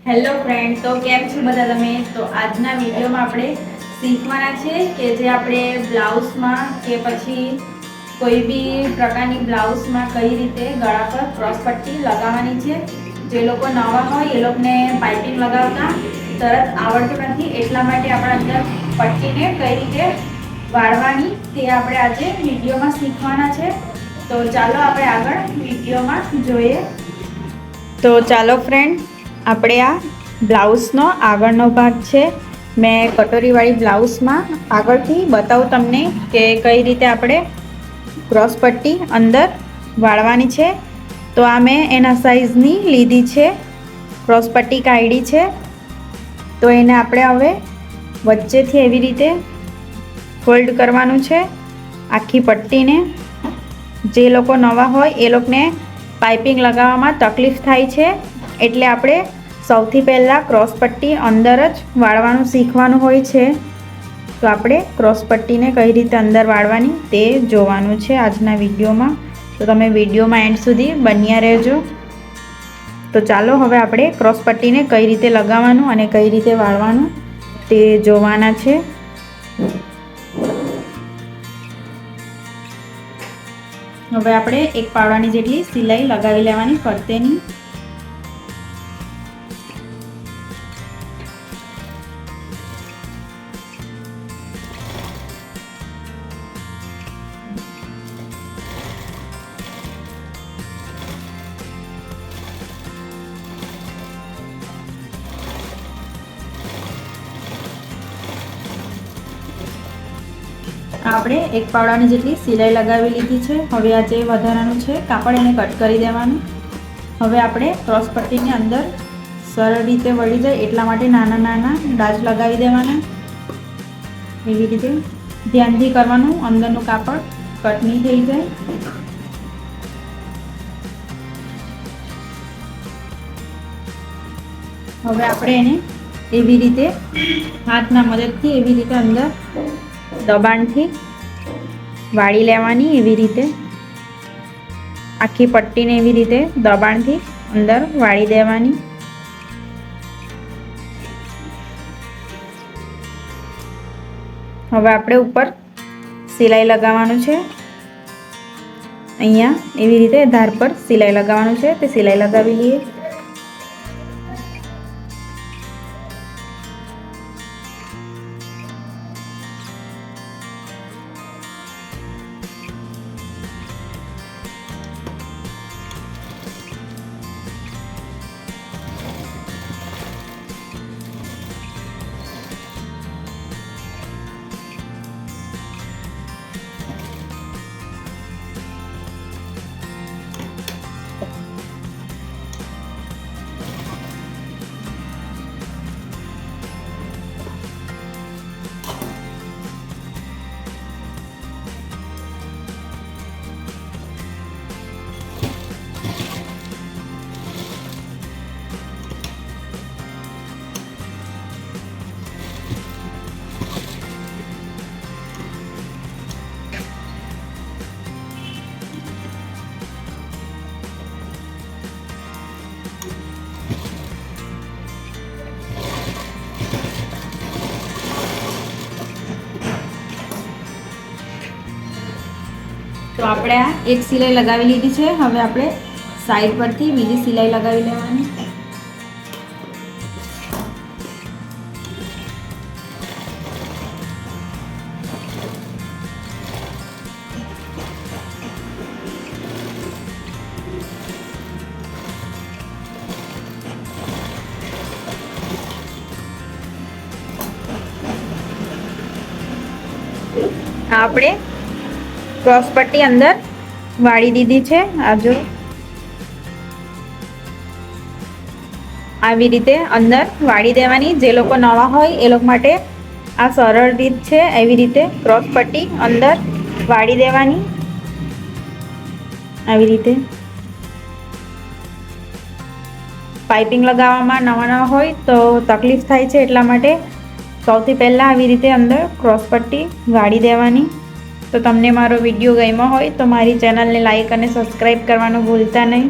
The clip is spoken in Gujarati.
હેલો ફ્રેન્ડ, તો કેમ છો બધા તમે? તો આજના વિડીયોમાં આપણે શીખવાના છે કે જે આપણે બ્લાઉઝમાં કે પછી કોઈ બી પ્રકારની બ્લાઉઝમાં કઈ રીતે ગળા પર ક્રોસ પટ્ટી લગાવવાની છે. જે લોકો નવા હોય એ લોકોને પાઇપિંગ લગાવતા તરત આવડતું નથી, એટલા માટે આપણે અંદર પટ્ટીને કઈ રીતે વાળવાની તે આપણે આજે વિડીયોમાં શીખવાના છે. તો ચાલો આપણે આગળ વિડીયોમાં જોઈએ. તો ચાલો ફ્રેન્ડ, આપણે આ બ્લાઉઝનો આગળનો ભાગ છે. મેં કટોરીવાળી બ્લાઉઝમાં આગળથી બતાવું તમને કે કઈ રીતે આપણે ક્રોસ પટ્ટી અંદર વાળવાની છે. તો આ મેં એના સાઈઝની લીધી છે, ક્રોસ પટ્ટી કાઢી છે. તો એને આપણે હવે વચ્ચેથી એવી રીતે ફોલ્ડ કરવાનું છે આખી પટ્ટીને. જે લોકો નવા હોય એ લોકોને પાઇપિંગ લગાવવામાં તકલીફ થાય છે, એટલે આપણે સૌથી પહેલાં ક્રોસ પટ્ટી અંદર જ વાળવાનું શીખવાનું હોય છે. તો આપણે ક્રોસ પટ્ટીને કઈ રીતે અંદર વાળવાની તે જોવાનું છે આજના વિડીયોમાં. તો તમે વિડીયોમાં એન્ડ સુધી બન્યા રહેજો. તો ચાલો હવે આપણે ક્રોસ પટ્ટીને કઈ રીતે લગાવવાનું અને કઈ રીતે વાળવાનું તે જોવાના છે. હવે આપણે એક પાવડાની જેટલી સિલાઈ લગાવી લેવાની ફરતેની. આપણે એક પાવડાની જેટલી સિલાઈ લગાવી લીધી છે. હવે આ જે વધારાનું છે કાપડ એને કટ કરી દેવાનું. હવે આપણે ક્રોસ પટ્ટીની અંદર સરળ રીતે વળી જાય એટલા માટે નાના નાના ડાચ લગાવી દેવાના. એવી રીતે ધ્યાનથી કરવાનું, અંદરનું કાપડ કટ નહીં થઈ જાય. હવે આપણે એને એવી રીતે હાથના મદદથી એવી રીતે અંદર દબાણથી વાળી લેવાની. એવી રીતે આખી પટ્ટીને એવી રીતે દબાણથી અંદર વાળી દેવાની. હવે આપણે ઉપર સિલાઈ લગાવવાનું છે. અહીંયા એવી રીતે ધાર પર સિલાઈ લગાવવાનું છે, તે સિલાઈ લગાવી લઈએ. તો આપણે આ એક સિલાઈ લગાવી લીધી છે. હવે આપણે સાઈડ પરથી બીજી સિલાઈ લગાવી લેવાની. આપણે ક્રોસ પટ્ટી અંદર વાળી દીધી છે. આ જો આવી રીતે અંદર વાળી દેવાની. જે લોકો નવા હોય એ લોકો માટે આ સરળ રીત છે. એવી રીતે ક્રોસ પટ્ટી અંદર વાળી દેવાની. આવી રીતે પાઇપિંગ લગાવવામાં નવા નવા હોય તો તકલીફ થાય છે, એટલા માટે સૌથી પહેલાં આવી રીતે અંદર ક્રોસ પટ્ટી વાળી દેવાની. તો તમને મારો વિડીયો ગમ્યો હોય તો મારી ચેનલને લાઈક અને સબસ્ક્રાઈબ કરવાનું ભૂલતા નહીં.